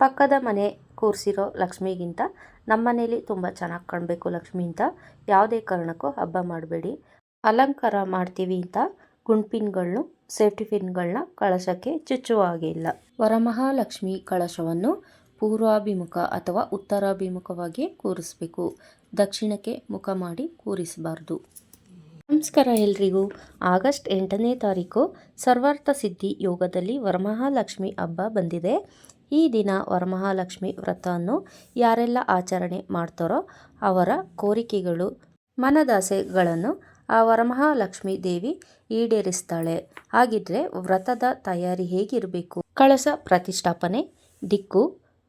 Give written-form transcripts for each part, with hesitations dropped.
ಪಕ್ಕದ ಮನೆ ಕೂರಿಸಿರೋ ಲಕ್ಷ್ಮಿಗಿಂತ ನಮ್ಮ ಮನೇಲಿ ತುಂಬ ಚೆನ್ನಾಗಿ ಕಾಣಬೇಕು ಲಕ್ಷ್ಮಿ ಅಂತ ಯಾವುದೇ ಕಾರಣಕ್ಕೂ ಹಬ್ಬ ಮಾಡಬೇಡಿ. ಅಲಂಕಾರ ಮಾಡ್ತೀವಿ ಅಂತ ಗುಂಡ್ಪಿನ್ಗಳನ್ನು ಸೇಫ್ಟಿ ಪಿನ್ಗಳನ್ನ ಕಳಶಕ್ಕೆ ಚುಚ್ಚುವ ಹಾಗೆ ಇಲ್ಲ. ವರಮಹಾಲಕ್ಷ್ಮಿ ಕಳಶವನ್ನು ಪೂರ್ವಾಭಿಮುಖ ಅಥವಾ ಉತ್ತರಾಭಿಮುಖವಾಗಿ ಕೂರಿಸಬೇಕು. ದಕ್ಷಿಣಕ್ಕೆ ಮುಖ ಮಾಡಿ ಕೂರಿಸಬಾರ್ದು. ನಮಸ್ಕಾರ ಎಲ್ರಿಗೂ. ಆಗಸ್ಟ್ 8ನೇ ತಾರೀಕು ಸರ್ವಾರ್ಥ ಸಿದ್ಧಿ ಯೋಗದಲ್ಲಿ ವರಮಹಾಲಕ್ಷ್ಮಿ ಹಬ್ಬ ಬಂದಿದೆ. ಈ ದಿನ ವರಮಹಾಲಕ್ಷ್ಮಿ ವ್ರತವನ್ನು ಯಾರೆಲ್ಲ ಆಚರಣೆ ಮಾಡ್ತಾರೋ ಅವರ ಕೋರಿಕೆಗಳು ಮನದಾಸೆಗಳನ್ನು ಆ ವರಮಹಾಲಕ್ಷ್ಮಿ ದೇವಿ ಈಡೇರಿಸ್ತಾಳೆ. ಹಾಗಿದ್ರೆ ವ್ರತದ ತಯಾರಿ ಹೇಗಿರಬೇಕು? ಕಳಶ ಪ್ರತಿಷ್ಠಾಪನೆ, ದಿಕ್ಕು,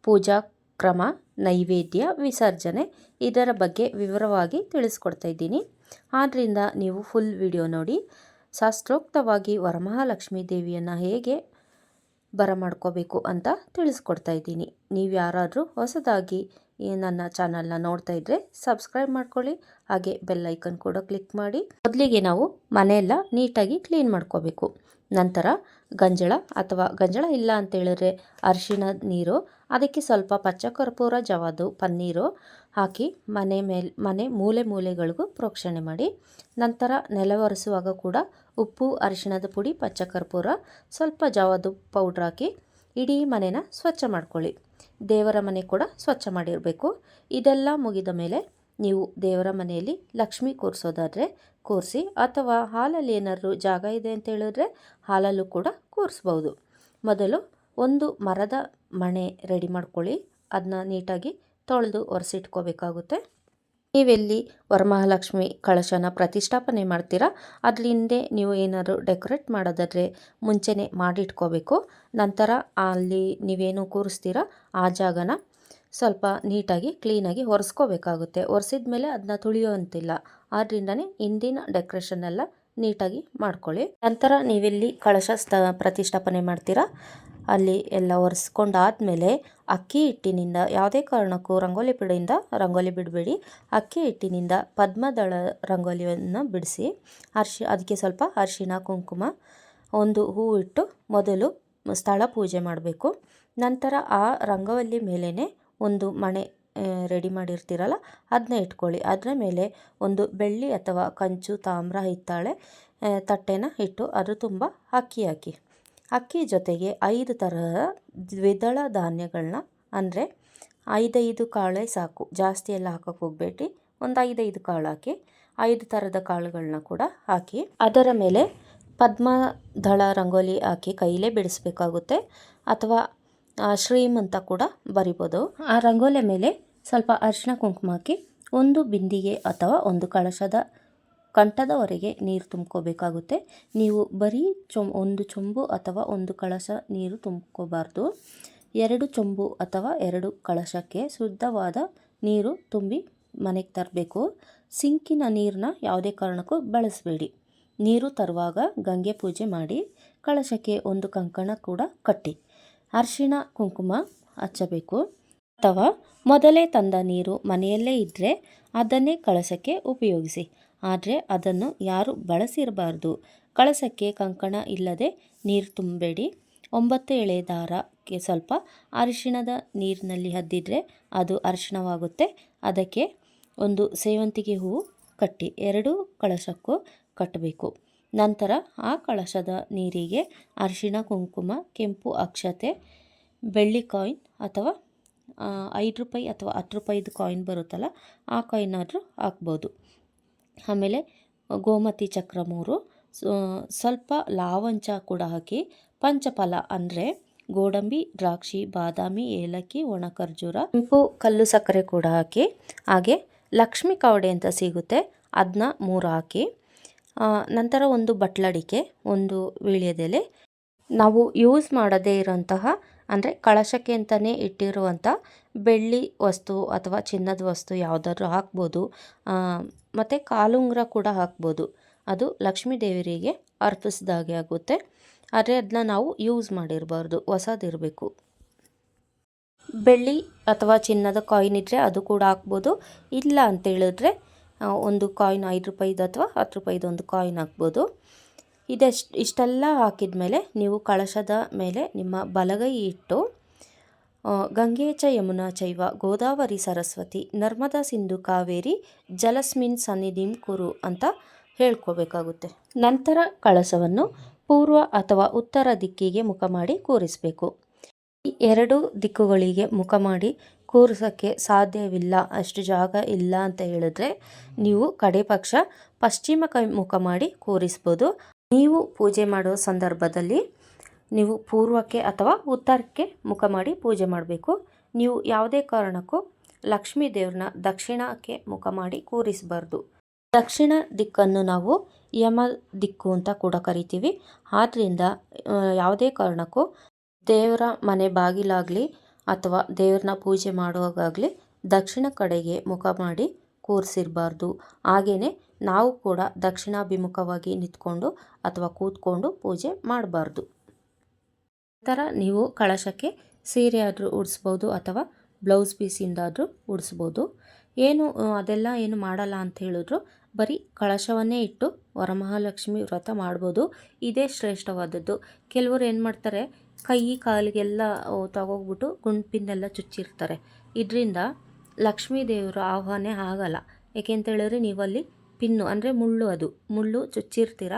ಪೂಜಾ ಕ್ರಮ, ನೈವೇದ್ಯ, ವಿಸರ್ಜನೆ ಇದರ ಬಗ್ಗೆ ವಿವರವಾಗಿ ತಿಳಿಸ್ಕೊಡ್ತಾ ಇದ್ದೀನಿ. ಆದ್ದರಿಂದ ನೀವು ಫುಲ್ ವಿಡಿಯೋ ನೋಡಿ. ಶಾಸ್ತ್ರೋಕ್ತವಾಗಿ ವರಮಹಾಲಕ್ಷ್ಮಿ ದೇವಿಯನ್ನು ಹೇಗೆ ಬರಮಾಡ್ಕೋಬೇಕು ಅಂತ ತಿಳಿಸ್ಕೊಡ್ತಾ ಇದ್ದೀನಿ. ನೀವು ಯಾರಾದರೂ ಹೊಸದಾಗಿ ನನ್ನ ಚಾನಲ್ನ ನೋಡ್ತಾ ಇದ್ದರೆ ಸಬ್ಸ್ಕ್ರೈಬ್ ಮಾಡ್ಕೊಳ್ಳಿ, ಹಾಗೆ ಬೆಲ್ ಐಕನ್ ಕೂಡ ಕ್ಲಿಕ್ ಮಾಡಿ. ಮೊದಲಿಗೆ ನಾವು ಮನೆಯೆಲ್ಲ ನೀಟಾಗಿ ಕ್ಲೀನ್ ಮಾಡ್ಕೋಬೇಕು. ನಂತರ ಗಂಜಳ ಅಥವಾ ಗಂಜಳ ಇಲ್ಲ ಅಂತ ಹೇಳಿದ್ರೆ ಅರಿಶಿಣ ನೀರು, ಅದಕ್ಕೆ ಸ್ವಲ್ಪ ಪಚ್ಚ ಕರ್ಪೂರ, ಜವಾದು, ಪನ್ನೀರು ಹಾಕಿ ಮನೆ ಮೂಲೆ ಮೂಲೆಗಳಿಗೂ ಪ್ರೋಕ್ಷಣೆ ಮಾಡಿ. ನಂತರ ನೆಲ ಒರೆಸುವಾಗ ಕೂಡ ಉಪ್ಪು, ಅರಿಶಿಣದ ಪುಡಿ, ಪಚ್ಚ ಕರ್ಪೂರ, ಸ್ವಲ್ಪ ಜವಾದು ಪೌಡ್ರ್ ಹಾಕಿ ಇಡೀ ಮನೆನ ಸ್ವಚ್ಛ ಮಾಡ್ಕೊಳ್ಳಿ. ದೇವರ ಮನೆ ಕೂಡ ಸ್ವಚ್ಛ ಮಾಡಿರಬೇಕು. ಇದೆಲ್ಲ ಮುಗಿದ ಮೇಲೆ ನೀವು ದೇವರ ಮನೆಯಲ್ಲಿ ಲಕ್ಷ್ಮಿ ಕೂರಿಸೋದಾದರೆ ಕೂರಿಸಿ, ಅಥವಾ ಹಾಲಲ್ಲಿ ಏನಾದರೂ ಜಾಗ ಇದೆ ಅಂತ ಹೇಳಿದ್ರೆ ಹಾಲಲ್ಲೂ ಕೂಡ ಕೂರಿಸ್ಬೋದು. ಮೊದಲು ಒಂದು ಮರದ ಮಣೆ ರೆಡಿ ಮಾಡ್ಕೊಳ್ಳಿ. ಅದನ್ನ ನೀಟಾಗಿ ತೊಳೆದು ಒರೆಸಿಟ್ಕೋಬೇಕಾಗುತ್ತೆ. ನೀವೆಲ್ಲಿ ವರಮಹಾಲಕ್ಷ್ಮಿ ಕಳಶನ ಪ್ರತಿಷ್ಠಾಪನೆ ಮಾಡ್ತೀರಾ ಅದ್ರ ಹಿಂದೆ ನೀವು ಏನಾದರೂ ಡೆಕೋರೇಟ್ ಮಾಡೋದಾದರೆ ಮುಂಚೆನೇ ಮಾಡಿಟ್ಕೋಬೇಕು. ನಂತರ ಅಲ್ಲಿ ನೀವೇನು ಕೂರಿಸ್ತೀರಾ ಆ ಜಾಗನ ಸ್ವಲ್ಪ ನೀಟಾಗಿ ಕ್ಲೀನಾಗಿ ಒರೆಸ್ಕೋಬೇಕಾಗುತ್ತೆ. ಒರೆಸಿದ ಮೇಲೆ ಅದನ್ನ ತುಳಿಯುವಂತಿಲ್ಲ. ಆದ್ದರಿಂದನೇ ಹಿಂದಿನ ಡೆಕೋರೇಷನ್ ಎಲ್ಲ ನೀಟಾಗಿ ಮಾಡ್ಕೊಳ್ಳಿ. ನಂತರ ನೀವೆಲ್ಲಿ ಕಳಶ ಪ್ರತಿಷ್ಠಾಪನೆ ಮಾಡ್ತೀರಾ ಅಲ್ಲಿ ಎಲ್ಲ ಒರೆಸ್ಕೊಂಡಾದ್ಮೇಲೆ ಅಕ್ಕಿ ಹಿಟ್ಟಿನಿಂದ ಯಾವುದೇ ಕಾರಣಕ್ಕೂ ರಂಗೋಲಿ ಬಿಡಿಯಿಂದ ರಂಗೋಲಿ ಬಿಡಬೇಡಿ. ಅಕ್ಕಿ ಹಿಟ್ಟಿನಿಂದ ಪದ್ಮದಳ ರಂಗೋಲಿಯನ್ನು ಬಿಡಿಸಿ ಅದಕ್ಕೆ ಸ್ವಲ್ಪ ಅರಿಶಿಣ, ಕುಂಕುಮ, ಒಂದು ಹೂವು ಇಟ್ಟು ಮೊದಲು ಸ್ಥಳ ಪೂಜೆ ಮಾಡಬೇಕು. ನಂತರ ಆ ರಂಗೋಲಿ ಮೇಲೇ ಒಂದು ಮಣೆ ರೆಡಿ ಮಾಡಿರ್ತೀರಲ್ಲ ಅದನ್ನ ಇಟ್ಕೊಳ್ಳಿ. ಅದರ ಮೇಲೆ ಒಂದು ಬೆಳ್ಳಿ ಅಥವಾ ಕಂಚು, ತಾಮ್ರ, ಹಿತ್ತಾಳೆ ತಟ್ಟೆನ ಇಟ್ಟು ಅದ್ರ ತುಂಬ ಅಕ್ಕಿ ಹಾಕಿ. ಅಕ್ಕಿ ಜೊತೆಗೆ 5 ತರಹದ ದ್ವಿದಳ ಧಾನ್ಯಗಳನ್ನ, ಅಂದರೆ 5 ಕಾಳೇ ಸಾಕು, ಜಾಸ್ತಿ ಎಲ್ಲ ಹಾಕೋಕ್ಕೆ ಹೋಗಬೇಡಿ. ಒಂದು 5 ಕಾಳು ಹಾಕಿ, 5 ಥರದ ಕಾಳುಗಳನ್ನ ಕೂಡ ಹಾಕಿ ಅದರ ಮೇಲೆ ಪದ್ಮದಳ ರಂಗೋಲಿ ಹಾಕಿ ಕೈಲೇ ಬಿಡಿಸ್ಬೇಕಾಗುತ್ತೆ, ಅಥವಾ ಶ್ರೀಮ್ ಅಂತ ಕೂಡ ಬರಿಬೋದು. ಆ ರಂಗೋಲಿ ಮೇಲೆ ಸ್ವಲ್ಪ ಅರಿಶಿಣ, ಕುಂಕುಮ ಹಾಕಿ ಒಂದು ಬಿಂದಿಗೆ ಅಥವಾ ಒಂದು ಕಳಶದ ಕಂಠದವರೆಗೆ ನೀರು ತುಂಬ್ಕೋಬೇಕಾಗುತ್ತೆ. ನೀವು ಬರೀ ಒಂದು ಚೊಂಬು ಅಥವಾ ಒಂದು ಕಳಶ ನೀರು ತುಂಬ್ಕೋಬಾರ್ದು. 2 ಚೊಂಬು ಅಥವಾ 2 ಕಳಶಕ್ಕೆ ಶುದ್ಧವಾದ ನೀರು ತುಂಬಿ ಮನೆಗೆ ತರಬೇಕು. ಸಿಂಕಿನ ನೀರನ್ನ ಯಾವುದೇ ಕಾರಣಕ್ಕೂ ಬಳಸಬೇಡಿ. ನೀರು ತರುವಾಗ ಗಂಗೆ ಪೂಜೆ ಮಾಡಿ ಕಳಶಕ್ಕೆ ಒಂದು ಕಂಕಣ ಕೂಡ ಕಟ್ಟಿ ಅರಿಶಿಣ, ಕುಂಕುಮ ಹಚ್ಚಬೇಕು. ಅಥವಾ ಮೊದಲೇ ತಂದ ನೀರು ಮನೆಯಲ್ಲೇ ಇದ್ದರೆ ಅದನ್ನೇ ಕಳಶಕ್ಕೆ ಉಪಯೋಗಿಸಿ. ಆದರೆ ಅದನ್ನು ಯಾರು ಬಳಸಿರಬಾರ್ದು. ಕಳಶಕ್ಕೆ ಕಂಕಣ ಇಲ್ಲದೆ ನೀರು ತುಂಬಬೇಡಿ. 9 ಎಳೆ ದಾರಕ್ಕೆ ಸ್ವಲ್ಪ ಅರಿಶಿಣದ ನೀರಿನಲ್ಲಿ ಅದ್ದಿದ್ರೆ ಅದು ಅರಿಶಿಣವಾಗುತ್ತೆ. ಅದಕ್ಕೆ ಒಂದು ಸೇವಂತಿಗೆ ಹೂವು ಕಟ್ಟಿ 2 ಕಳಶಕ್ಕೂ ಕಟ್ಟಬೇಕು. ನಂತರ ಆ ಕಳಶದ ನೀರಿಗೆ ಅರಿಶಿಣ, ಕುಂಕುಮ, ಕೆಂಪು ಅಕ್ಷತೆ, ಬೆಳ್ಳಿ ಕಾಯಿನ್ ಅಥವಾ 5 ರೂಪಾಯಿ ಅಥವಾ 10 ರೂಪಾಯಿದು ಕಾಯಿನ್ ಬರುತ್ತಲ್ಲ ಆ ಕಾಯಿನಾದರೂ ಹಾಕ್ಬೋದು. ಆಮೇಲೆ ಗೋಮತಿ ಚಕ್ರ 3, ಸ್ವಲ್ಪ ಲಾವಂಚ ಕೂಡ ಹಾಕಿ, ಪಂಚಫಲ ಅಂದರೆ ಗೋಡಂಬಿ, ದ್ರಾಕ್ಷಿ, ಬಾದಾಮಿ, ಏಲಕ್ಕಿ, ಒಣ ಖರ್ಜೂರ, ಕೆಂಪು ಕಲ್ಲು ಸಕ್ಕರೆ ಕೂಡ ಹಾಕಿ, ಹಾಗೆ ಲಕ್ಷ್ಮಿ ಕಾವಡೆ ಅಂತ ಸಿಗುತ್ತೆ ಅದನ್ನ 3 ಹಾಕಿ, ನಂತರ ಒಂದು ಬಟ್ಲಡಿಕೆ, ಒಂದು ವೀಳ್ಯದೆಲೆ, ನಾವು ಯೂಸ್ ಮಾಡದೇ ಇರೋಂತಹ ಅಂದರೆ ಕಳಶಕ್ಕೆ ಅಂತಲೇ ಇಟ್ಟಿರುವಂಥ ಬೆಳ್ಳಿ ವಸ್ತು ಅಥವಾ ಚಿನ್ನದ ವಸ್ತು ಯಾವುದಾದ್ರೂ ಹಾಕ್ಬೋದು. ಮತ್ತು ಕಾಲುಂಗುರ ಕೂಡ ಹಾಕ್ಬೋದು. ಅದು ಲಕ್ಷ್ಮೀ ದೇವರಿಗೆ ಅರ್ಪಿಸಿದಾಗೆ ಆಗುತ್ತೆ. ಆದರೆ ಅದನ್ನ ನಾವು ಯೂಸ್ ಮಾಡಿರಬಾರ್ದು, ಹೊಸದಿರಬೇಕು. ಬೆಳ್ಳಿ ಅಥವಾ ಚಿನ್ನದ ಕಾಯಿನ್ ಇದ್ದರೆ ಅದು ಕೂಡ ಹಾಕ್ಬೋದು. ಇಲ್ಲ ಅಂತೇಳಿದ್ರೆ ಒಂದು ಕಾಯಿನ್ 5 ರೂಪಾಯಿದು ಅಥವಾ 10 ರೂಪಾಯಿದು ಒಂದು ಕಾಯಿನ್ ಹಾಕ್ಬೋದು. ಇಷ್ಟೆಲ್ಲ ಹಾಕಿದ ಮೇಲೆ ನೀವು ಕಳಶದ ಮೇಲೆ ನಿಮ್ಮ ಬಲಗೈ ಇಟ್ಟು ಗಂಗೆ ಚ ಯಮುನಾ ಚೈವ ಗೋದಾವರಿ ಸರಸ್ವತಿ ನರ್ಮದಾ ಸಿಂಧು ಕಾವೇರಿ ಜಲಸ್ಮಿನ್ ಸನ್ನಿಧಿಂ ಕುರು ಅಂತ ಹೇಳ್ಕೋಬೇಕಾಗುತ್ತೆ. ನಂತರ ಕಳಸವನ್ನು ಪೂರ್ವ ಅಥವಾ ಉತ್ತರ ದಿಕ್ಕಿಗೆ ಮುಖ ಮಾಡಿ ಕೂರಿಸಬೇಕು. ಈ ಎರಡು ದಿಕ್ಕುಗಳಿಗೆ ಮುಖ ಮಾಡಿ ಕೂರಿಸೋಕ್ಕೆ ಸಾಧ್ಯವಿಲ್ಲ, ಅಷ್ಟು ಜಾಗ ಇಲ್ಲ ಅಂತ ಹೇಳಿದ್ರೆ ನೀವು ಕಡೆ ಪಕ್ಷ ಪಶ್ಚಿಮ ಕೈ ಮುಖ ಮಾಡಿ ಕೂರಿಸ್ಬೋದು. ನೀವು ಪೂಜೆ ಮಾಡೋ ಸಂದರ್ಭದಲ್ಲಿ ನೀವು ಪೂರ್ವಕ್ಕೆ ಅಥವಾ ಉತ್ತರಕ್ಕೆ ಮುಖ ಮಾಡಿ ಪೂಜೆ ಮಾಡಬೇಕು. ನೀವು ಯಾವುದೇ ಕಾರಣಕ್ಕೂ ಲಕ್ಷ್ಮೀ ದೇವ್ರನ್ನ ದಕ್ಷಿಣಕ್ಕೆ ಮುಖ ಮಾಡಿ ಕೂರಿಸಬಾರ್ದು. ದಕ್ಷಿಣ ದಿಕ್ಕನ್ನು ನಾವು ಯಮ ದಿಕ್ಕು ಅಂತ ಕೂಡ ಕರಿತೀವಿ. ಆದ್ದರಿಂದ ಯಾವುದೇ ಕಾರಣಕ್ಕೂ ದೇವರ ಮನೆ ಬಾಗಿಲಾಗಲಿ ಅಥವಾ ದೇವ್ರನ್ನ ಪೂಜೆ ಮಾಡುವಾಗಲಿ ದಕ್ಷಿಣ ಕಡೆಗೆ ಮುಖ ಮಾಡಿ ಕೂರಿಸಿರಬಾರ್ದು. ಹಾಗೆಯೇ ನಾವು ಕೂಡ ದಕ್ಷಿಣಾಭಿಮುಖವಾಗಿ ನಿಂತ್ಕೊಂಡು ಅಥವಾ ಕೂತ್ಕೊಂಡು ಪೂಜೆ ಮಾಡಬಾರ್ದು. ನಂತರ ನೀವು ಕಳಶಕ್ಕೆ ಸೀರೆ ಆದರೂ ಉಡಿಸ್ಬೋದು ಅಥವಾ ಬ್ಲೌಸ್ ಪೀಸಿಂದಾದರೂ ಉಡಿಸ್ಬೋದು. ಅದೆಲ್ಲ ಏನು ಮಾಡಲ್ಲ ಅಂತ ಹೇಳಿದ್ರು ಬರೀ ಕಳಶವನ್ನೇ ಇಟ್ಟು ವರಮಹಾಲಕ್ಷ್ಮಿ ವ್ರತ ಮಾಡ್ಬೋದು. ಇದೇ ಶ್ರೇಷ್ಠವಾದದ್ದು. ಕೆಲವರು ಏನು ಮಾಡ್ತಾರೆ, ಕೈ ಕಾಲಿಗೆಲ್ಲ ತಗೋಗ್ಬಿಟ್ಟು ಗುಂಪಿನೆಲ್ಲ ಚುಚ್ಚಿರ್ತಾರೆ. ಇದರಿಂದ ಲಕ್ಷ್ಮೀ ದೇವರ ಆಹ್ವಾನ ಆಗಲ್ಲ. ಏಕೆಂತೇಳಿದ್ರೆ ನೀವಲ್ಲಿ ಪಿನ್ನು ಅಂದರೆ ಮುಳ್ಳು ಚುಚ್ಚಿರ್ತೀರ.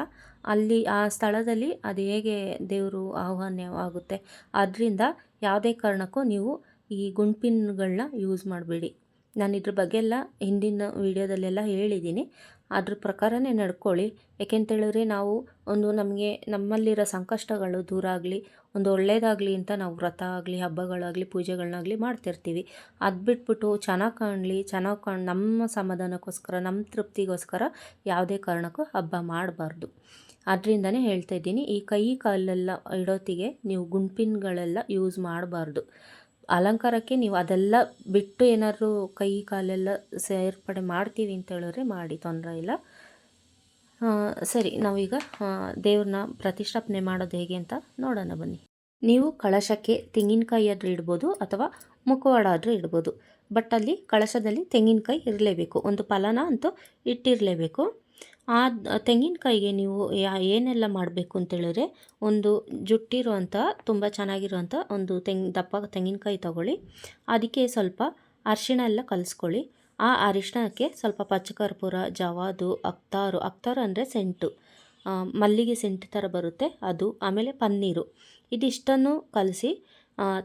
ಅಲ್ಲಿ ಆ ಸ್ಥಳದಲ್ಲಿ ಅದು ಹೇಗೆ ದೇವರು ಆಹ್ವಾನವಾಗುತ್ತೆ. ಆದ್ದರಿಂದ ಯಾವುದೇ ಕಾರಣಕ್ಕೂ ನೀವು ಈ ಗುಂಪಿನ್ಗಳನ್ನ ಯೂಸ್ ಮಾಡಬೇಡಿ. ನಾನು ಇದ್ರ ಬಗ್ಗೆ ಎಲ್ಲ ಹಿಂದಿನ ವೀಡಿಯೋದಲ್ಲೆಲ್ಲ ಹೇಳಿದ್ದೀನಿ. ಅದ್ರ ಪ್ರಕಾರನೇ ನಡ್ಕೊಳ್ಳಿ. ಏಕೆಂತೇಳಿದ್ರೆ ನಾವು ನಮ್ಮಲ್ಲಿರೋ ಸಂಕಷ್ಟಗಳು ದೂರ ಆಗಲಿ, ಒಂದು ಒಳ್ಳೆಯದಾಗಲಿ ಅಂತ ನಾವು ವ್ರತ ಆಗಲಿ, ಹಬ್ಬಗಳಾಗಲಿ, ಪೂಜೆಗಳನ್ನಾಗಲಿ ಮಾಡ್ತಿರ್ತೀವಿ. ಅದು ಬಿಟ್ಬಿಟ್ಟು ಚೆನ್ನಾಗಿ ಕಾಣಲಿ, ನಮ್ಮ ಸಮಾಧಾನಕ್ಕೋಸ್ಕರ, ನಮ್ಮ ತೃಪ್ತಿಗೋಸ್ಕರ ಯಾವುದೇ ಕಾರಣಕ್ಕೂ ಹಬ್ಬ ಮಾಡಬಾರ್ದು. ಅದರಿಂದನೇ ಹೇಳ್ತಾ ಇದ್ದೀನಿ, ಈ ಕೈ ಕಾಲೆಲ್ಲ ಇಡೋತ್ತಿಗೆ ನೀವು ಗುಂಪಿನ್ಗಳೆಲ್ಲ ಯೂಸ್ ಮಾಡಬಾರ್ದು. ಅಲಂಕಾರಕ್ಕೆ ನೀವು ಅದೆಲ್ಲ ಬಿಟ್ಟು ಏನಾದರೂ ಕೈ ಕಾಲೆಲ್ಲ ಸೇರ್ಪಡೆ ಮಾಡ್ತೀವಿ ಅಂತ ಹೇಳಿದ್ರೆ ಮಾಡಿ, ತೊಂದರೆ ಇಲ್ಲ. ಸರಿ, ನಾವೀಗ ದೇವ್ರನ್ನ ಪ್ರತಿಷ್ಠಾಪನೆ ಮಾಡೋದು ಹೇಗೆ ಅಂತ ನೋಡೋಣ ಬನ್ನಿ. ನೀವು ಕಳಶಕ್ಕೆ ತೆಂಗಿನಕಾಯಿ ಆದರೂ ಇಡ್ಬೋದು ಅಥವಾ ಮುಖವಾಡ ಆದರೂ ಇಡ್ಬೋದು. ಬಟ್ ಅಲ್ಲಿ ಕಳಶದಲ್ಲಿ ತೆಂಗಿನಕಾಯಿ ಇರಲೇಬೇಕು. ಒಂದು ಫಲನ ಅಂತೂ ಇಟ್ಟಿರಲೇಬೇಕು. ಆ ತೆಂಗಿನಕಾಯಿಗೆ ನೀವು ಏನೆಲ್ಲ ಮಾಡಬೇಕು ಅಂತೇಳಿದ್ರೆ, ಒಂದು ಜುಟ್ಟಿರುವಂಥ ತುಂಬ ಚೆನ್ನಾಗಿರುವಂಥ ಒಂದು ದಪ್ಪ ತೆಂಗಿನಕಾಯಿ ತಗೊಳ್ಳಿ. ಅದಕ್ಕೆ ಸ್ವಲ್ಪ ಅರಿಶಿಣ ಎಲ್ಲ ಕಲಿಸ್ಕೊಳ್ಳಿ. ಆ ಅರಿಶಿಣಕ್ಕೆ ಸ್ವಲ್ಪ ಪಚ್ಚಕರ್ಪೂರ, ಜವಾದು, ಅಕ್ತಾರು ಅಂದರೆ ಸೆಂಟು, ಮಲ್ಲಿಗೆ ಸೆಂಟು ಥರ ಬರುತ್ತೆ ಅದು, ಆಮೇಲೆ ಪನ್ನೀರು, ಇದಿಷ್ಟನ್ನು ಕಲಸಿ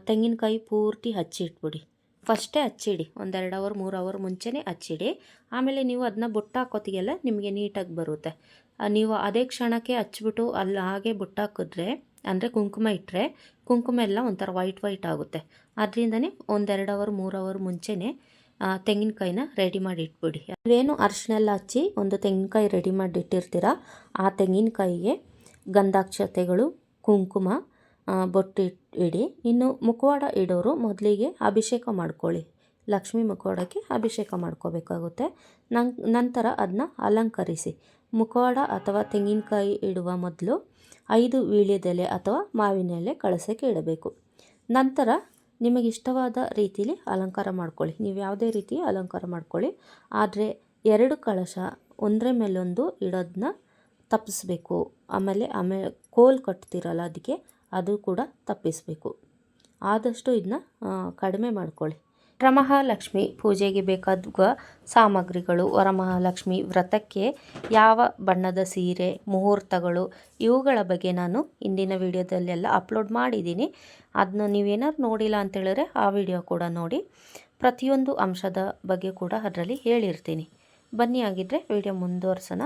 ತೆಂಗಿನಕಾಯಿ ಪೂರ್ತಿ ಹಚ್ಚಿಟ್ಬಿಡಿ. ಫಸ್ಟೇ ಹಚ್ಚಿಡಿ, 1-2 ಅವರ್ 3 ಅವರ್ ಮುಂಚೆನೇ ಹಚ್ಚಿಡಿ. ಆಮೇಲೆ ನೀವು ಅದನ್ನ ಬೊಟ್ಟು ಹಾಕೋತಿಗೆಲ್ಲ ನಿಮಗೆ ನೀಟಾಗಿ ಬರುತ್ತೆ. ನೀವು ಅದೇ ಕ್ಷಣಕ್ಕೆ ಹಚ್ಬಿಟ್ಟು ಅಲ್ಲಿ ಹಾಗೆ ಬೊಟ್ಟು ಹಾಕಿದ್ರೆ, ಅಂದರೆ ಕುಂಕುಮ ಇಟ್ಟರೆ ಕುಂಕುಮ ಎಲ್ಲ ಒಂಥರ ವೈಟ್ ಆಗುತ್ತೆ. ಅದರಿಂದನೇ 1-2 ಅವರ್ 3 ಅವರ್ ಮುಂಚೆನೇ ತೆಂಗಿನಕಾಯಿನ ರೆಡಿ ಮಾಡಿ ಇಟ್ಬಿಡಿ. ನೀವೇನು ಅರಿಶಿಣ ಎಲ್ಲ ಹಚ್ಚಿ ಒಂದು ತೆಂಗಿನಕಾಯಿ ರೆಡಿ ಮಾಡಿ ಇಟ್ಟಿರ್ತೀರ, ಆ ತೆಂಗಿನಕಾಯಿಗೆ ಗಂಧಾಕ್ಷತೆಗಳು, ಕುಂಕುಮ, ಬೊಟ್ಟು ಇಡಿ. ಇನ್ನು ಮುಖವಾಡ ಇಡೋರು ಮೊದಲಿಗೆ ಅಭಿಷೇಕ ಮಾಡ್ಕೊಳ್ಳಿ. ಲಕ್ಷ್ಮೀ ಮುಖವಾಡಕ್ಕೆ ಅಭಿಷೇಕ ಮಾಡ್ಕೋಬೇಕಾಗುತ್ತೆ. ನಂತರ ಅದನ್ನ ಅಲಂಕರಿಸಿ. ಮುಖವಾಡ ಅಥವಾ ತೆಂಗಿನಕಾಯಿ ಇಡುವ ಮೊದಲು 5 ವೀಳ್ಯದೆಲೆ ಅಥವಾ ಮಾವಿನ ಎಲೆ ಕಳಸಕ್ಕೆ ಇಡಬೇಕು. ನಂತರ ನಿಮಗಿಷ್ಟವಾದ ರೀತಿಯಲ್ಲಿ ಅಲಂಕಾರ ಮಾಡ್ಕೊಳ್ಳಿ. ನೀವು ಯಾವುದೇ ರೀತಿ ಅಲಂಕಾರ ಮಾಡ್ಕೊಳ್ಳಿ. ಆದರೆ 2 ಕಳಶ ಒಂದರ ಮೇಲೊಂದು ಇಡೋದನ್ನ ತಪ್ಪಿಸ್ಬೇಕು. ಆಮೇಲೆ ಕೋಲ್ ಕಟ್ತಿರಲ್ಲ, ಅದಕ್ಕೆ ಅದು ಕೂಡ ತಪ್ಪಿಸಬೇಕು. ಆದಷ್ಟು ಇದನ್ನ ಕಡಿಮೆ ಮಾಡ್ಕೊಳ್ಳಿ. ವರಮಹಾಲಕ್ಷ್ಮಿ ಪೂಜೆಗೆ ಬೇಕಾದ ಸಾಮಗ್ರಿಗಳು, ವರಮಹಾಲಕ್ಷ್ಮಿ ವ್ರತಕ್ಕೆ ಯಾವ ಬಣ್ಣದ ಸೀರೆ, ಮುಹೂರ್ತಗಳು, ಇವುಗಳ ಬಗ್ಗೆ ನಾನು ಇಂದಿನ ವಿಡಿಯೋದಲ್ಲೆಲ್ಲ ಅಪ್ಲೋಡ್ ಮಾಡಿದ್ದೀನಿ. ಅದನ್ನ ನೀವೇನಾದ್ರು ನೋಡಿಲ್ಲ ಅಂತೇಳಿದ್ರೆ ಆ ವಿಡಿಯೋ ಕೂಡ ನೋಡಿ. ಪ್ರತಿಯೊಂದು ಅಂಶದ ಬಗ್ಗೆ ಕೂಡ ಅದರಲ್ಲಿ ಹೇಳಿರ್ತೀನಿ. ಬನ್ನಿ, ಆಗಿದ್ದರೆ ವಿಡಿಯೋ ಮುಂದುವರ್ಸೋಣ.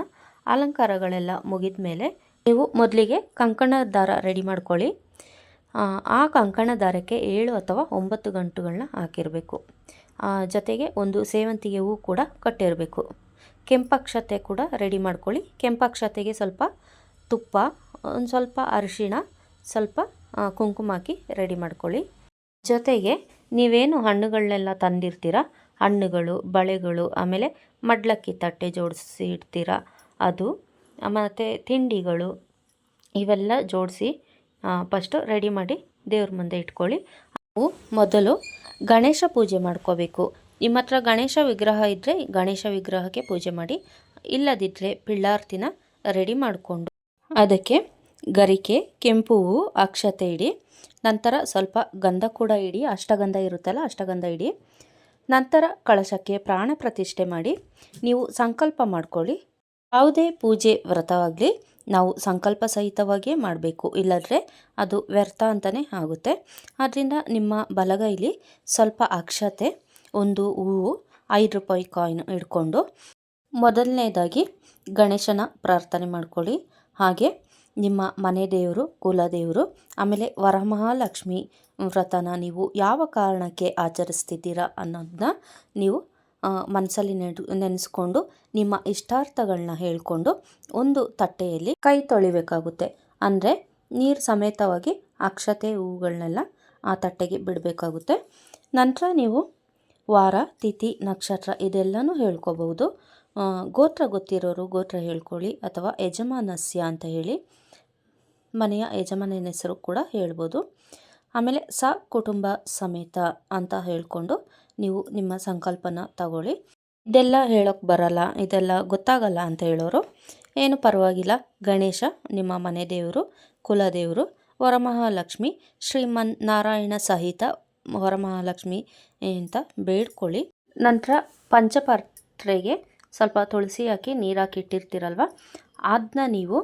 ಅಲಂಕಾರಗಳೆಲ್ಲ ಮುಗಿದ ಮೇಲೆ ನೀವು ಮೊದಲಿಗೆ ಕಂಕಣ ದಾರ ರೆಡಿ ಮಾಡ್ಕೊಳ್ಳಿ. ಆ ಕಂಕಣ ದಾರಕ್ಕೆ 7 ಅಥವಾ 9 ಗಂಟುಗಳನ್ನ ಹಾಕಿರಬೇಕು. ಜೊತೆಗೆ ಒಂದು ಸೇವಂತಿಗೆ ಹೂ ಕೂಡ ಕಟ್ಟಿರಬೇಕು. ಕೆಂಪಕ್ಷತೆ ಕೂಡ ರೆಡಿ ಮಾಡ್ಕೊಳ್ಳಿ. ಕೆಂಪಕ್ಷತೆಗೆ ಸ್ವಲ್ಪ ತುಪ್ಪ, ಒಂದು ಸ್ವಲ್ಪ ಅರಿಶಿಣ, ಸ್ವಲ್ಪ ಕುಂಕುಮ ಹಾಕಿ ರೆಡಿ ಮಾಡ್ಕೊಳ್ಳಿ. ಜೊತೆಗೆ ನೀವೇನು ಹಣ್ಣುಗಳನ್ನೆಲ್ಲ ತಂದಿರ್ತೀರ, ಹಣ್ಣುಗಳು, ಬಳೆಗಳು, ಆಮೇಲೆ ಮಡ್ಲಕ್ಕಿ ತಟ್ಟೆ ಜೋಡಿಸಿ ಇಡ್ತೀರ ಅದು, ಮತ್ತು ತಿಂಡಿಗಳು, ಇವೆಲ್ಲ ಜೋಡಿಸಿ ಫಸ್ಟು ರೆಡಿ ಮಾಡಿ ದೇವ್ರ ಮುಂದೆ ಇಟ್ಕೊಳ್ಳಿ. ನಾವು ಮೊದಲು ಗಣೇಶ ಪೂಜೆ ಮಾಡ್ಕೋಬೇಕು. ನಿಮ್ಮ ಹತ್ರ ಗಣೇಶ ವಿಗ್ರಹ ಇದ್ದರೆ ಗಣೇಶ ವಿಗ್ರಹಕ್ಕೆ ಪೂಜೆ ಮಾಡಿ. ಇಲ್ಲದಿದ್ದರೆ ಪಿಳ್ಳಾರ್ತಿನ ರೆಡಿ ಮಾಡಿಕೊಂಡು ಅದಕ್ಕೆ ಗರಿಕೆ, ಕೆಂಪು ಹೂವು, ಅಕ್ಷತೆ ಇಡಿ. ನಂತರ ಸ್ವಲ್ಪ ಗಂಧ ಕೂಡ ಇಡಿ, ಅಷ್ಟಗಂಧ ಇರುತ್ತಲ್ಲ ಅಷ್ಟಗಂಧ ಇಡಿ. ನಂತರ ಕಳಶಕ್ಕೆ ಪ್ರಾಣ ಪ್ರತಿಷ್ಠೆ ಮಾಡಿ ನೀವು ಸಂಕಲ್ಪ ಮಾಡ್ಕೊಳ್ಳಿ. ಯಾವುದೇ ಪೂಜೆ ವ್ರತವಾಗಲಿ ನಾವು ಸಂಕಲ್ಪ ಸಹಿತವಾಗಿಯೇ ಮಾಡಬೇಕು, ಇಲ್ಲದ್ರೆ ಅದು ವ್ಯರ್ಥ ಅಂತಲೇ ಆಗುತ್ತೆ. ಆದ್ದರಿಂದ ನಿಮ್ಮ ಬಲಗೈಲಿ ಸ್ವಲ್ಪ ಅಕ್ಷತೆ, ಒಂದು ಹೂವು, 5 ರೂಪಾಯಿ ಕಾಯಿನ್ ಇಟ್ಕೊಂಡು ಮೊದಲನೇದಾಗಿ ಗಣೇಶನ ಪ್ರಾರ್ಥನೆ ಮಾಡ್ಕೊಳ್ಳಿ. ಹಾಗೆ ನಿಮ್ಮ ಮನೆ ದೇವರು, ಕುಲದೇವರು, ಆಮೇಲೆ ವರಮಹಾಲಕ್ಷ್ಮಿ ವ್ರತನ ನೀವು ಯಾವ ಕಾರಣಕ್ಕೆ ಆಚರಿಸ್ತಿದ್ದೀರಾ ಅನ್ನೋದನ್ನ ನೀವು ಮನಸ್ಸಲ್ಲಿ ನೆನೆಸ್ಕೊಂಡು ನಿಮ್ಮ ಇಷ್ಟಾರ್ಥಗಳನ್ನ ಹೇಳ್ಕೊಂಡು ಒಂದು ತಟ್ಟೆಯಲ್ಲಿ ಕೈ ತೊಳಿಬೇಕಾಗುತ್ತೆ. ಅಂದರೆ ನೀರು ಸಮೇತವಾಗಿ ಅಕ್ಷತೆ ಹೂವುಗಳನ್ನೆಲ್ಲ ಆ ತಟ್ಟೆಗೆ ಬಿಡಬೇಕಾಗುತ್ತೆ. ನಂತರ ನೀವು ವಾರ, ತಿಥಿ, ನಕ್ಷತ್ರ ಇದೆಲ್ಲನೂ ಹೇಳ್ಕೊಬಹುದು. ಗೋತ್ರ ಗೊತ್ತಿರೋರು ಗೋತ್ರ ಹೇಳ್ಕೊಳ್ಳಿ, ಅಥವಾ ಯಜಮಾನಸ್ಯ ಅಂತ ಹೇಳಿ ಮನೆಯ ಯಜಮಾನನ ಹೆಸರು ಕೂಡ ಹೇಳ್ಬೋದು. ಆಮೇಲೆ ಕುಟುಂಬ ಸಮೇತ ಅಂತ ಹೇಳ್ಕೊಂಡು ನೀವು ನಿಮ್ಮ ಸಂಕಲ್ಪನ ತಗೊಳ್ಳಿ. ಇದೆಲ್ಲ ಹೇಳೋಕ್ಕೆ ಬರಲ್ಲ, ಇದೆಲ್ಲ ಗೊತ್ತಾಗಲ್ಲ ಅಂತ ಹೇಳೋರು ಏನು ಪರವಾಗಿಲ್ಲ. ಗಣೇಶ ನಿಮ್ಮ ಮನೆ ದೇವರು, ಕುಲದೇವರು, ವರಮಹಾಲಕ್ಷ್ಮಿ, ಶ್ರೀಮನ್ ನಾರಾಯಣ ಸಹಿತ ವರಮಹಾಲಕ್ಷ್ಮಿ ಅಂತ ಬೇಡ್ಕೊಳ್ಳಿ. ನಂತರ ಪಂಚಪಾತ್ರೆಗೆ ಸ್ವಲ್ಪ ತುಳಸಿ ಹಾಕಿ ನೀರು ಹಾಕಿ ಇಟ್ಟಿರ್ತೀರಲ್ವ, ಅದನ್ನ ನೀವು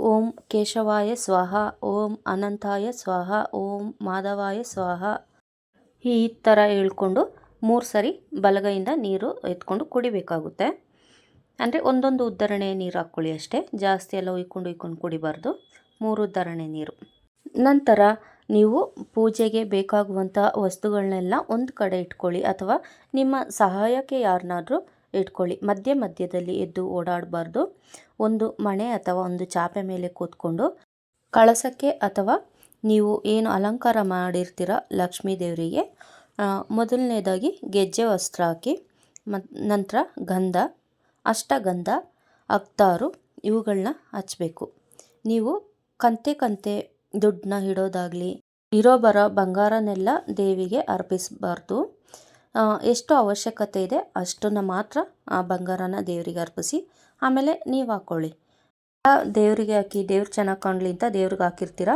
ಓಂ ಕೇಶವಾಯ ಸ್ವಾಹ, ಓಂ ಅನಂತಾಯ ಸ್ವಾಹ, ಓಂ ಮಾಧವಾಯ ಸ್ವಾಹ ಈ ಥರ ಹೇಳ್ಕೊಂಡು 3 ಸರಿ ಬಲಗೈಯಿಂದ ನೀರು ಎತ್ಕೊಂಡು ಕುಡಿಬೇಕಾಗುತ್ತೆ. ಅಂದರೆ ಒಂದೊಂದು ಉದ್ಧರಣೆ ನೀರು ಹಾಕ್ಕೊಳ್ಳಿ ಅಷ್ಟೇ, ಜಾಸ್ತಿ ಎಲ್ಲ ಉಯ್ಕೊಂಡು ಕುಡಿಬಾರ್ದು. 3 ಉದ್ಧರಣೆ ನೀರು. ನಂತರ ನೀವು ಪೂಜೆಗೆ ಬೇಕಾಗುವಂಥ ವಸ್ತುಗಳನ್ನೆಲ್ಲ ಒಂದು ಕಡೆ ಇಟ್ಕೊಳ್ಳಿ, ಅಥವಾ ನಿಮ್ಮ ಸಹಾಯಕ್ಕೆ ಯಾರನ್ನಾದರೂ ಇಟ್ಕೊಳ್ಳಿ. ಮಧ್ಯದಲ್ಲಿ ಎದ್ದು ಓಡಾಡಬಾರ್ದು. ಒಂದು ಮಣೆ ಅಥವಾ ಒಂದು ಚಾಪೆ ಮೇಲೆ ಕೂತ್ಕೊಂಡು ಕಳಸಕ್ಕೆ ಅಥವಾ ನೀವು ಏನು ಅಲಂಕಾರ ಮಾಡಿರ್ತೀರ ಲಕ್ಷ್ಮೀ ದೇವರಿಗೆ ಮೊದಲನೇದಾಗಿ ಗೆಜ್ಜೆ ವಸ್ತ್ರ ಹಾಕಿ, ನಂತರ ಗಂಧ, ಅಷ್ಟಗಂಧ, ಅಕ್ತಾರು ಇವುಗಳನ್ನ ಹಚ್ಚಬೇಕು. ನೀವು ಕಂತೆ ದುಡ್ಡನ್ನ ಇಡೋದಾಗಲಿ, ಇರೋ ಬರೋ ಬಂಗಾರನೆಲ್ಲ ದೇವಿಗೆ ಅರ್ಪಿಸಬಾರ್ದು. ಎಷ್ಟು ಅವಶ್ಯಕತೆ ಇದೆ ಅಷ್ಟನ್ನು ಮಾತ್ರ ಆ ಬಂಗಾರನ ದೇವರಿಗೆ ಅರ್ಪಿಸಿ, ಆಮೇಲೆ ನೀವು ಹಾಕ್ಕೊಳ್ಳಿ. ದೇವರಿಗೆ ಹಾಕಿ ದೇವ್ರು ಚೆನ್ನಾಗಿ ಕಾಣಲಿ ಅಂತ ದೇವ್ರಿಗೆ ಹಾಕಿರ್ತೀರ,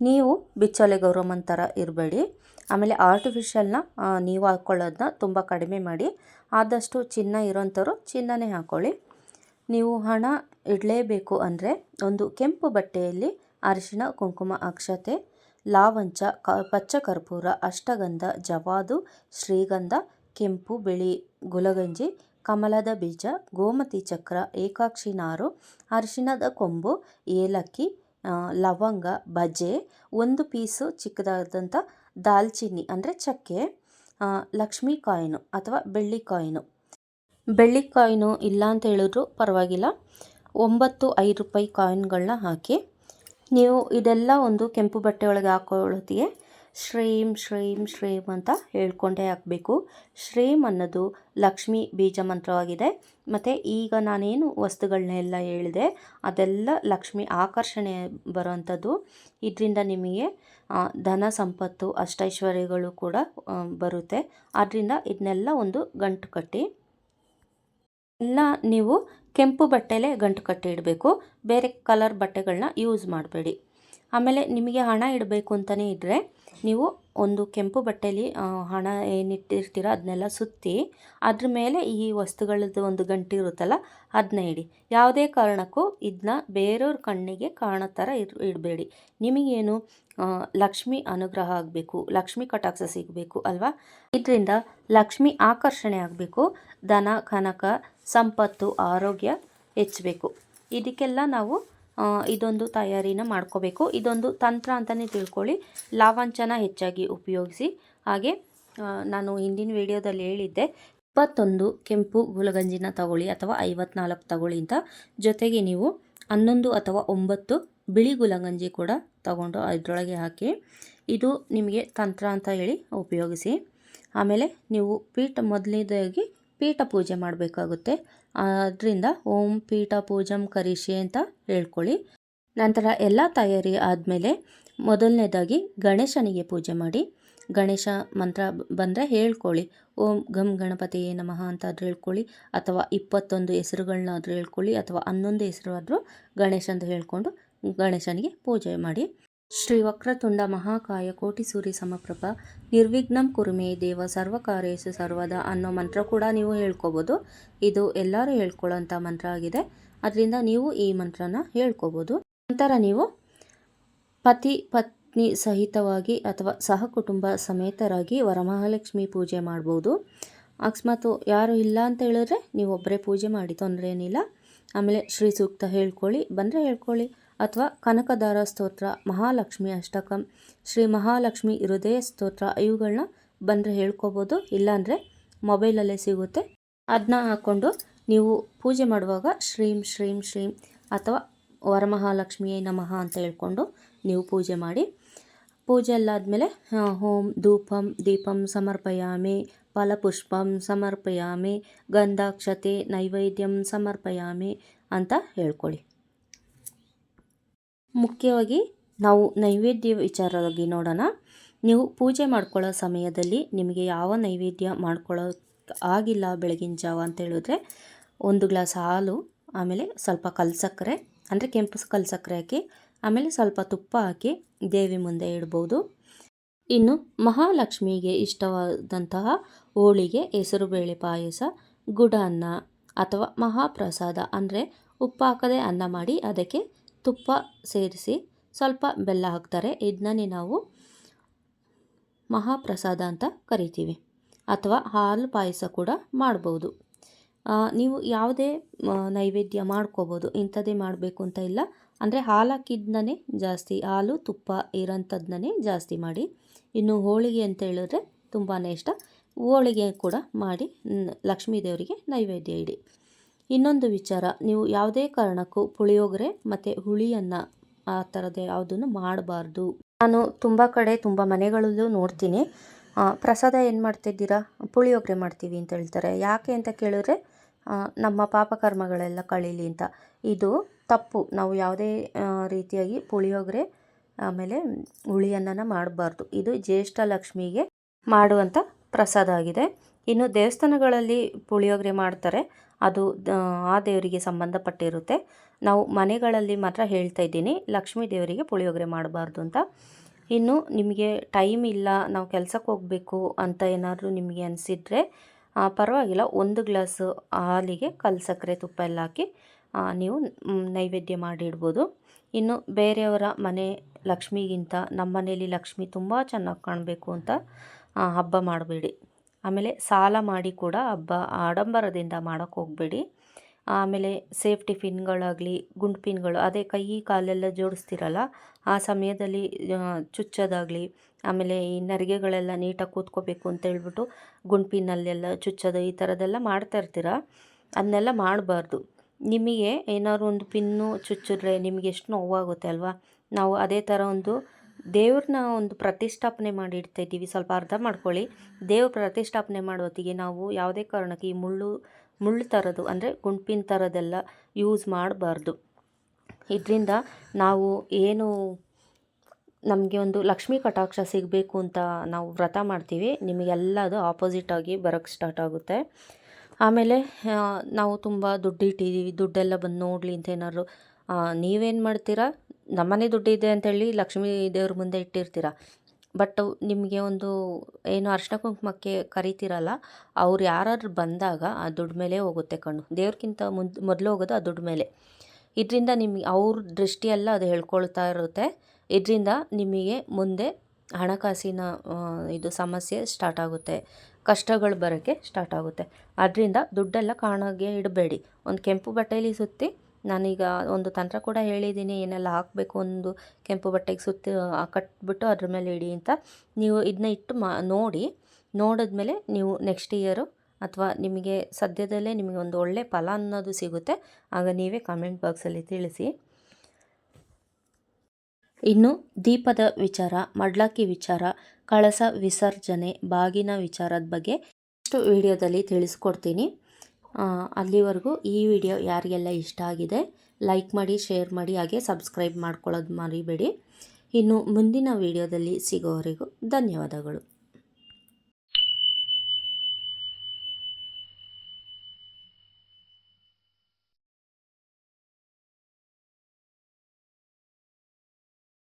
ನೀವು ಬಿಚ್ಚಲೆ ಗೌರಮ್ಮನ ಥರ ಇರಬೇಡಿ. ಆಮೇಲೆ ಆರ್ಟಿಫಿಷಿಯಲ್ನ ನೀವು ಹಾಕ್ಕೊಳ್ಳೋದನ್ನ ತುಂಬ ಕಡಿಮೆ ಮಾಡಿ. ಆದಷ್ಟು ಚಿನ್ನ ಇರೋಂಥವ್ರು ಚಿನ್ನನೇ ಹಾಕ್ಕೊಳ್ಳಿ. ನೀವು ಹಣ ಇಡಲೇಬೇಕು ಅಂದರೆ ಒಂದು ಕೆಂಪು ಬಟ್ಟೆಯಲ್ಲಿ ಅರಿಶಿಣ, ಕುಂಕುಮ, ಅಕ್ಷತೆ, ಲಾವಂಚ, ಪಚ್ಚ ಕರ್ಪೂರ, ಅಷ್ಟಗಂಧ, ಜವಾದು, ಶ್ರೀಗಂಧ, ಕೆಂಪು ಬಿಳಿ ಗುಲಗಂಜಿ, ಕಮಲದ ಬೀಜ, ಗೋಮತಿ ಚಕ್ರ, ಏಕಾಕ್ಷಿ ನಾರು, ಅರಿಶಿಣದ ಕೊಂಬು, ಏಲಕ್ಕಿ, ಲವಂಗ, ಬಜೆ, 1 ಪೀಸು ಚಿಕ್ಕದಾದಂಥ ದಾಲ್ಚಿನ್ನಿ ಅಂದರೆ ಚಕ್ಕೆ, ಲಕ್ಷ್ಮೀ ಕಾಯಿನು ಅಥವಾ ಬೆಳ್ಳಿ ಕಾಯಿನು. ಬೆಳ್ಳಿ ಕಾಯಿನು ಇಲ್ಲ ಅಂತ ಹೇಳಿದ್ರು ಪರವಾಗಿಲ್ಲ, 9 5 ರೂಪಾಯಿ ಕಾಯಿನ್ಗಳನ್ನ ಹಾಕಿ ನೀವು ಇದೆಲ್ಲ ಒಂದು ಕೆಂಪು ಬಟ್ಟೆ ಒಳಗೆ ಹಾಕೊಳ್ಳೋತ್ತಿಗೆ ಶ್ರೀಂ ಶ್ರೀಂ ಶ್ರೀಂ ಅಂತ ಹೇಳ್ಕೊಂಡೇ ಹಾಕಬೇಕು. ಶ್ರೀಂ ಅನ್ನೋದು ಲಕ್ಷ್ಮಿ ಬೀಜ ಮಂತ್ರವಾಗಿದೆ. ಮತ್ತು ಈಗ ನಾನೇನು ವಸ್ತುಗಳನ್ನೆಲ್ಲ ಹೇಳಿದೆ ಅದೆಲ್ಲ ಲಕ್ಷ್ಮಿ ಆಕರ್ಷಣೆ ಬರೋವಂಥದ್ದು. ಇದರಿಂದ ನಿಮಗೆ ಧನ ಸಂಪತ್ತು ಅಷ್ಟೈಶ್ವರ್ಯಗಳು ಕೂಡ ಬರುತ್ತೆ. ಆದ್ದರಿಂದ ಇದನ್ನೆಲ್ಲ ಒಂದು ಗಂಟು ಕಟ್ಟಿ ಎಲ್ಲ ನೀವು ಕೆಂಪು ಬಟ್ಟೆಲೇ ಗಂಟು ಕಟ್ಟಿ ಇಡಬೇಕು. ಬೇರೆ ಕಲರ್ ಬಟ್ಟೆಗಳನ್ನ ಯೂಸ್ ಮಾಡಬೇಡಿ. ಆಮೇಲೆ ನಿಮಗೆ ಹಣ ಇಡಬೇಕು ಅಂತಲೇ ಇದ್ದರೆ ನೀವು ಒಂದು ಕೆಂಪು ಬಟ್ಟೆಯಲ್ಲಿ ಹಣ ಏನಿಟ್ಟಿರ್ತೀರ ಅದನ್ನೆಲ್ಲ ಸುತ್ತಿ ಅದ್ರ ಮೇಲೆ ಈ ವಸ್ತುಗಳದ್ದು ಒಂದು ಗಂಟು ಇರುತ್ತಲ್ಲ ಅದನ್ನ ಇಡಿ. ಯಾವುದೇ ಕಾರಣಕ್ಕೂ ಇದನ್ನ ಬೇರೆಯವ್ರ ಕಣ್ಣಿಗೆ ಕಾಣೋ ಥರ ಇಡಬೇಡಿ. ನಿಮಗೇನು ಲಕ್ಷ್ಮಿ ಅನುಗ್ರಹ ಆಗಬೇಕು, ಲಕ್ಷ್ಮಿ ಕಟಾಕ್ಷ ಸಿಗಬೇಕು ಅಲ್ವಾ. ಇದರಿಂದ ಲಕ್ಷ್ಮಿ ಆಕರ್ಷಣೆ ಆಗಬೇಕು, ಧನ ಕನಕ ಸಂಪತ್ತು ಆರೋಗ್ಯ ಹೆಚ್ಚಬೇಕು. ಇದಕ್ಕೆಲ್ಲ ನಾವು ಇದೊಂದು ತಯಾರಿನ ಮಾಡ್ಕೋಬೇಕು. ಇದೊಂದು ತಂತ್ರ ಅಂತಲೇ ತಿಳ್ಕೊಳ್ಳಿ. ಲಾವಂಚನ ಹೆಚ್ಚಾಗಿ ಉಪಯೋಗಿಸಿ. ಹಾಗೆ ನಾನು ಹಿಂದಿನ ವಿಡಿಯೋದಲ್ಲಿ ಹೇಳಿದ್ದೆ 21 ಕೆಂಪು ಗುಲಗಂಜಿನ ತಗೊಳ್ಳಿ ಅಥವಾ 54 ತಗೊಳ್ಳಿ ಅಂತ. ಜೊತೆಗೆ ನೀವು 11 ಅಥವಾ 9 ಬಿಳಿ ಗುಲಗಂಜಿ ಕೂಡ ತಗೊಂಡು ಅದರೊಳಗೆ ಹಾಕಿ, ಇದು ನಿಮಗೆ ತಂತ್ರ ಅಂತ ಹೇಳಿ ಉಪಯೋಗಿಸಿ. ಆಮೇಲೆ ನೀವು ಮೊದಲನೇದಾಗಿ ಪೀಠ ಪೂಜೆ ಮಾಡಬೇಕಾಗುತ್ತೆ. ಅದರಿಂದ ಓಂ ಪೀಠ ಪೂಜಂ ಕರಿಷ್ಯೆ ಅಂತ ಹೇಳ್ಕೊಳ್ಳಿ. ನಂತರ ಎಲ್ಲ ತಯಾರಿ ಆದಮೇಲೆ ಮೊದಲನೇದಾಗಿ ಗಣೇಶನಿಗೆ ಪೂಜೆ ಮಾಡಿ. ಗಣೇಶ ಮಂತ್ರ ಬಂದರೆ ಹೇಳ್ಕೊಳ್ಳಿ. ಓಂ ಗಂ ಗಣಪತಿಯೇ ನಮಃ ಅಂತಾದರೂ ಹೇಳ್ಕೊಳ್ಳಿ, ಅಥವಾ 21 ಹೆಸರುಗಳನ್ನಾದರೂ ಹೇಳ್ಕೊಳ್ಳಿ, ಅಥವಾ 11 ಹೆಸರು ಆದರೂ ಗಣೇಶ ಅಂತ ಹೇಳ್ಕೊಂಡು ಗಣೇಶನಿಗೆ ಪೂಜೆ ಮಾಡಿ. ಶ್ರೀ ವಕ್ರತುಂಡ ಮಹಾಕಾಯ ಕೋಟಿ ಸೂರ್ಯ ಸಮಪ್ರಭ ನಿರ್ವಿಘ್ನಂ ಕುರುಮೇ ದೇವ ಸರ್ವಕಾರ್ಯೇಷು ಸರ್ವದ ಅನ್ನೋ ಮಂತ್ರ ಕೂಡ ನೀವು ಹೇಳ್ಕೊಬೋದು. ಇದು ಎಲ್ಲರೂ ಹೇಳ್ಕೊಳ್ಳೋಂಥ ಮಂತ್ರ ಆಗಿದೆ. ಅದರಿಂದ ನೀವು ಈ ಮಂತ್ರನ ಹೇಳ್ಕೊಬೋದು. ನಂತರ ನೀವು ಪತಿ ಪತ್ನಿ ಸಹಿತವಾಗಿ ಅಥವಾ ಸಹಕುಟುಂಬ ಸಮೇತರಾಗಿ ವರಮಹಾಲಕ್ಷ್ಮಿ ಪೂಜೆ ಮಾಡ್ಬೋದು. ಅಕಸ್ಮಾತ್ ಯಾರು ಇಲ್ಲ ಅಂತ ಹೇಳಿದ್ರೆ ನೀವು ಒಬ್ಬರೇ ಪೂಜೆ ಮಾಡಿ, ತೊಂದರೆ ಏನಿಲ್ಲ. ಆಮೇಲೆ ಶ್ರೀ ಸೂಕ್ತ ಹೇಳ್ಕೊಳ್ಳಿ, ಬಂದರೆ ಹೇಳ್ಕೊಳ್ಳಿ. ಅಥವಾ ಕನಕದಾರ ಸ್ತೋತ್ರ, ಮಹಾಲಕ್ಷ್ಮಿ ಅಷ್ಟಕಂ, ಶ್ರೀ ಮಹಾಲಕ್ಷ್ಮಿ ಹೃದಯ ಸ್ತೋತ್ರ ಇವುಗಳನ್ನ ಬಂದರೆ ಹೇಳ್ಕೊಬೋದು. ಇಲ್ಲಾಂದರೆ ಮೊಬೈಲಲ್ಲೇ ಸಿಗುತ್ತೆ, ಅದನ್ನ ಹಾಕ್ಕೊಂಡು ನೀವು ಪೂಜೆ ಮಾಡುವಾಗ ಶ್ರೀಂ ಶ್ರೀಂ ಶ್ರೀಂ ಅಥವಾ ವರಮಹಾಲಕ್ಷ್ಮಿಯೇ ನಮಃ ಅಂತ ಹೇಳ್ಕೊಂಡು ನೀವು ಪೂಜೆ ಮಾಡಿ. ಪೂಜೆ ಎಲ್ಲ ಆದಮೇಲೆ ಓಂ ಧೂಪಂ ದೀಪಂ ಸಮರ್ಪಯಾಮಿ, ಫಲಪುಷ್ಪಂ ಸಮರ್ಪಯಾಮಿ, ಗಂಧಾಕ್ಷತೆ ನೈವೇದ್ಯಂ ಸಮರ್ಪಯಾಮಿ ಅಂತ ಹೇಳ್ಕೊಳ್ಳಿ. ಮುಖ್ಯವಾಗಿ ನಾವು ನೈವೇದ್ಯ ವಿಚಾರವಾಗಿ ನೋಡೋಣ. ನೀವು ಪೂಜೆ ಮಾಡ್ಕೊಳ್ಳೋ ಸಮಯದಲ್ಲಿ ನಿಮಗೆ ಯಾವ ನೈವೇದ್ಯ ಮಾಡ್ಕೊಳ್ಳೋ ಆಗಿಲ್ಲ ಬೆಳಗಿನ ಜಾವ ಅಂತ ಹೇಳಿದ್ರೆ 1 ಗ್ಲಾಸ್ ಹಾಲು, ಆಮೇಲೆ ಸ್ವಲ್ಪ ಕಲ್ಸಕ್ಕರೆ ಅಂದರೆ ಕೆಂಪು ಕಲ್ಸಕ್ಕರೆ ಹಾಕಿ, ಆಮೇಲೆ ಸ್ವಲ್ಪ ತುಪ್ಪ ಹಾಕಿ ದೇವಿ ಮುಂದೆ ಇಡ್ಬೋದು. ಇನ್ನು ಮಹಾಲಕ್ಷ್ಮಿಗೆ ಇಷ್ಟವಾದಂತಹ ಹೋಳಿಗೆ, ಹೆಸರುಬೇಳೆ ಪಾಯಸ, ಗುಡಾನ್ನ ಅಥವಾ ಮಹಾಪ್ರಸಾದ ಅಂದರೆ ಉಪ್ಪು ಹಾಕದೆ ಅನ್ನ ಮಾಡಿ ಅದಕ್ಕೆ ತುಪ್ಪ ಸೇರಿಸಿ ಸ್ವಲ್ಪ ಬೆಲ್ಲ ಹಾಕ್ತಾರೆ. ಇದನ್ನೇ ನಾವು ಮಹಾಪ್ರಸಾದ ಅಂತ ಕರಿತೀವಿ. ಅಥವಾ ಹಾಲು ಪಾಯಸ ಕೂಡ ಮಾಡ್ಬೋದು. ನೀವು ಯಾವುದೇ ನೈವೇದ್ಯ ಮಾಡ್ಕೋಬೋದು, ಇಂಥದ್ದೇ ಮಾಡಬೇಕು ಅಂತ ಇಲ್ಲ. ಅಂದರೆ ಹಾಲು ಹಾಕಿದ್ದನ್ನೇ ಜಾಸ್ತಿ, ಹಾಲು ತುಪ್ಪ ಇರೋಂಥದ್ದನ್ನೇ ಜಾಸ್ತಿ ಮಾಡಿ. ಇನ್ನು ಹೋಳಿಗೆ ಅಂತ ಹೇಳಿದ್ರೆ ತುಂಬಾ ಇಷ್ಟ, ಹೋಳಿಗೆ ಕೂಡ ಮಾಡಿ ಲಕ್ಷ್ಮೀ ದೇವರಿಗೆ ನೈವೇದ್ಯ ಇಡಿ. ಇನ್ನೊಂದು ವಿಚಾರ, ನೀವು ಯಾವುದೇ ಕಾರಣಕ್ಕೂ ಪುಳಿಯೋಗರೆ ಮತ್ತು ಹುಳಿಯನ್ನು ಆ ಥರದ್ದು ಯಾವುದನ್ನು ಮಾಡಬಾರ್ದು. ನಾನು ತುಂಬ ಕಡೆ ತುಂಬ ಮನೆಗಳಲ್ಲೂ ನೋಡ್ತೀನಿ, ಪ್ರಸಾದ ಏನು ಮಾಡ್ತಿದ್ದೀರಾ, ಪುಳಿಯೋಗರೆ ಮಾಡ್ತೀವಿ ಅಂತ ಹೇಳ್ತಾರೆ. ಯಾಕೆ ಅಂತ ಕೇಳಿದ್ರೆ ನಮ್ಮ ಪಾಪಕರ್ಮಗಳೆಲ್ಲ ಕಳೀಲಿ ಅಂತ. ಇದು ತಪ್ಪು. ನಾವು ಯಾವುದೇ ರೀತಿಯಾಗಿ ಪುಳಿಯೋಗರೆ ಆಮೇಲೆ ಹುಳಿಯನ್ನ ಮಾಡಬಾರ್ದು. ಇದು ಜ್ಯೇಷ್ಠ ಲಕ್ಷ್ಮಿಗೆ ಮಾಡುವಂಥ ಪ್ರಸಾದ ಆಗಿದೆ. ಇನ್ನು ದೇವಸ್ಥಾನಗಳಲ್ಲಿ ಪುಳಿಯೋಗರೆ ಮಾಡ್ತಾರೆ, ಅದು ಆ ದೇವರಿಗೆ ಸಂಬಂಧಪಟ್ಟಿರುತ್ತೆ. ನಾವು ಮನೆಗಳಲ್ಲಿ ಮಾತ್ರ ಹೇಳ್ತಾ ಇದ್ದೀನಿ, ಲಕ್ಷ್ಮೀ ದೇವರಿಗೆ ಪುಳಿಯೋಗರೆ ಮಾಡಬಾರ್ದು ಅಂತ. ಇನ್ನು ನಿಮಗೆ ಟೈಮ್ ಇಲ್ಲ, ನಾವು ಕೆಲಸಕ್ಕೆ ಹೋಗಬೇಕು ಅಂತ ಏನಾದರೂ ನಿಮಗೆ ಅನಿಸಿದರೆ ಪರವಾಗಿಲ್ಲ, 1 ಗ್ಲಾಸ್ ಹಾಲಿಗೆ ಕಲ್ಸಕ್ಕರೆ ತುಪ್ಪ ಎಲ್ಲ ಹಾಕಿ ನೀವು ನೈವೇದ್ಯ ಮಾಡಿಡ್ಬೋದು. ಇನ್ನು ಬೇರೆಯವರ ಮನೆ ಲಕ್ಷ್ಮಿಗಿಂತ ನಮ್ಮ ಮನೇಲಿ ಲಕ್ಷ್ಮಿ ತುಂಬ ಚೆನ್ನಾಗಿ ಕಾಣಬೇಕು ಅಂತ ಹಬ್ಬ ಮಾಡಬೇಡಿ. ಆಮೇಲೆ ಸಾಲ ಮಾಡಿ ಕೂಡ ಹಬ್ಬ ಆಡಂಬರದಿಂದ ಮಾಡೋಕ್ಕೆ ಹೋಗಬೇಡಿ. ಆಮೇಲೆ ಸೇಫ್ಟಿ ಪಿನ್ಗಳಾಗಲಿ, ಗುಂಡು ಪಿನ್ಗಳು, ಅದೇ ಕೈ ಕಾಲೆಲ್ಲ ಜೋಡಿಸ್ತಿರಲ್ಲ ಆ ಸಮಯದಲ್ಲಿ ಚುಚ್ಚೋದಾಗಲಿ, ಆಮೇಲೆ ಈ ನರಿಗೆಗಳೆಲ್ಲ ನೀಟಾಗಿ ಕೂತ್ಕೋಬೇಕು ಅಂತ ಹೇಳ್ಬಿಟ್ಟು ಗುಂಡು ಪಿನ್ನಲ್ಲೆಲ್ಲ ಚುಚ್ಚೋದು, ಈ ಥರದ್ದೆಲ್ಲ ಮಾಡ್ತಾ ಇರ್ತೀರ. ಅದನ್ನೆಲ್ಲ ಮಾಡಬಾರ್ದು. ನಿಮಗೆ ಏನಾದ್ರು ಒಂದು ಪಿನ್ನು ಚುಚ್ಚಿದ್ರೆ ನಿಮಗೆ ಎಷ್ಟು ನೋವಾಗುತ್ತೆ ಅಲ್ವಾ. ನಾವು ಅದೇ ಥರ ಒಂದು ದೇವ್ರನ್ನ ಒಂದು ಪ್ರತಿಷ್ಠಾಪನೆ ಮಾಡಿ ಇಡ್ತಾ ಇದ್ದೀವಿ, ಸ್ವಲ್ಪ ಅರ್ಥ ಮಾಡ್ಕೊಳ್ಳಿ. ದೇವ್ರ ಪ್ರತಿಷ್ಠಾಪನೆ ಮಾಡೋತ್ತಿಗೆ ನಾವು ಯಾವುದೇ ಕಾರಣಕ್ಕೆ ಈ ಮುಳ್ಳು ಥರದ್ದು ಅಂದರೆ ಗುಂಪಿನ ಥರದ್ದೆಲ್ಲ ಯೂಸ್ ಮಾಡಬಾರ್ದು. ಇದರಿಂದ ನಾವು ಏನು ನಮಗೆ ಒಂದು ಲಕ್ಷ್ಮೀ ಕಟಾಕ್ಷ ಸಿಗಬೇಕು ಅಂತ ನಾವು ವ್ರತ ಮಾಡ್ತೀವಿ, ನಿಮಗೆಲ್ಲ ಅದು ಆಪೋಸಿಟಾಗಿ ಬರೋಕ್ಕೆ ಸ್ಟಾರ್ಟ್ ಆಗುತ್ತೆ. ಆಮೇಲೆ ನಾವು ತುಂಬ ದುಡ್ಡು ಇಟ್ಟಿದ್ದೀವಿ, ದುಡ್ಡೆಲ್ಲ ಬಂದು ನೋಡಲಿ ಅಂತ ಏನಾದ್ರು ನೀವೇನು ಮಾಡ್ತೀರಾ, ನಮ್ಮನೆ ದುಡ್ಡಿದೆ ಅಂತೇಳಿ ಲಕ್ಷ್ಮೀ ದೇವ್ರ ಮುಂದೆ ಇಟ್ಟಿರ್ತೀರ. ಬಟ್ ನಿಮಗೆ ಒಂದು ಏನು ಅರ್ಶಿನ ಕುಂಕುಮಕ್ಕೆ ಕರಿತೀರಲ್ಲ, ಅವ್ರು ಯಾರಾದ್ರೂ ಬಂದಾಗ ಆ ದುಡ್ಡು ಮೇಲೆ ಹೋಗುತ್ತೆ ಕಣ್ಣು. ದೇವ್ರಿಗಿಂತ ಮೊದಲು ಹೋಗೋದು ಆ ದುಡ್ಡು ಮೇಲೆ. ಇದರಿಂದ ನಿಮಗೆ ಅವ್ರ ದೃಷ್ಟಿಯೆಲ್ಲ ಅದು ಹೇಳ್ಕೊಳ್ತಾ ಇರುತ್ತೆ. ಇದರಿಂದ ನಿಮಗೆ ಮುಂದೆ ಹಣಕಾಸಿನ ಇದು ಸಮಸ್ಯೆ ಸ್ಟಾರ್ಟ್ ಆಗುತ್ತೆ, ಕಷ್ಟಗಳು ಬರೋಕ್ಕೆ ಸ್ಟಾರ್ಟ್ ಆಗುತ್ತೆ. ಅದರಿಂದ ದುಡ್ಡೆಲ್ಲ ಕಾಣೋಗೆ ಇಡಬೇಡಿ. ಒಂದು ಕೆಂಪು ಬಟ್ಟೆಯಲ್ಲಿ ಸುತ್ತಿ, ನಾನೀಗ ಒಂದು ತಂತ್ರ ಕೂಡ ಹೇಳಿದ್ದೀನಿ, ಏನೆಲ್ಲ ಹಾಕಬೇಕು, ಒಂದು ಕೆಂಪು ಬಟ್ಟೆಗೆ ಸುತ್ತಿ ಕಟ್ಬಿಟ್ಟು ಅದ್ರ ಮೇಲೆ ಇಡಿ ಅಂತ. ನೀವು ಇದನ್ನ ಇಟ್ಟು ನೋಡಿದ್ಮೇಲೆ ನೀವು ನೆಕ್ಸ್ಟ್ ಇಯರು ಅಥವಾ ನಿಮಗೆ ಸದ್ಯದಲ್ಲೇ ನಿಮಗೆ ಒಂದು ಒಳ್ಳೆ ಫಲ ಅನ್ನೋದು ಸಿಗುತ್ತೆ. ಆಗ ನೀವೇ ಕಾಮೆಂಟ್ ಬಾಕ್ಸಲ್ಲಿ ತಿಳಿಸಿ. ಇನ್ನು ದೀಪದ ವಿಚಾರ, ಮಡ್ಲಕ್ಕಿ ವಿಚಾರ, ಕಳಸ ವಿಸರ್ಜನೆ, ಬಾಗಿನ ವಿಚಾರದ ಬಗ್ಗೆ ಇಷ್ಟು ವಿಡಿಯೋದಲ್ಲಿ ತಿಳಿಸ್ಕೊಡ್ತೀನಿ. ಅಲ್ಲಿವರೆಗೂ ಈ ವಿಡಿಯೋ ಯಾರಿಗೆಲ್ಲ ಇಷ್ಟ ಆಗಿದೆ ಲೈಕ್ ಮಾಡಿ, ಶೇರ್ ಮಾಡಿ, ಹಾಗೆ ಸಬ್ಸ್ಕ್ರೈಬ್ ಮಾಡ್ಕೊಳ್ಳೋದು ಮರಿಬೇಡಿ. ಇನ್ನು ಮುಂದಿನ ವಿಡಿಯೋದಲ್ಲಿ ಸಿಗೋವರೆಗೂ ಧನ್ಯವಾದಗಳು.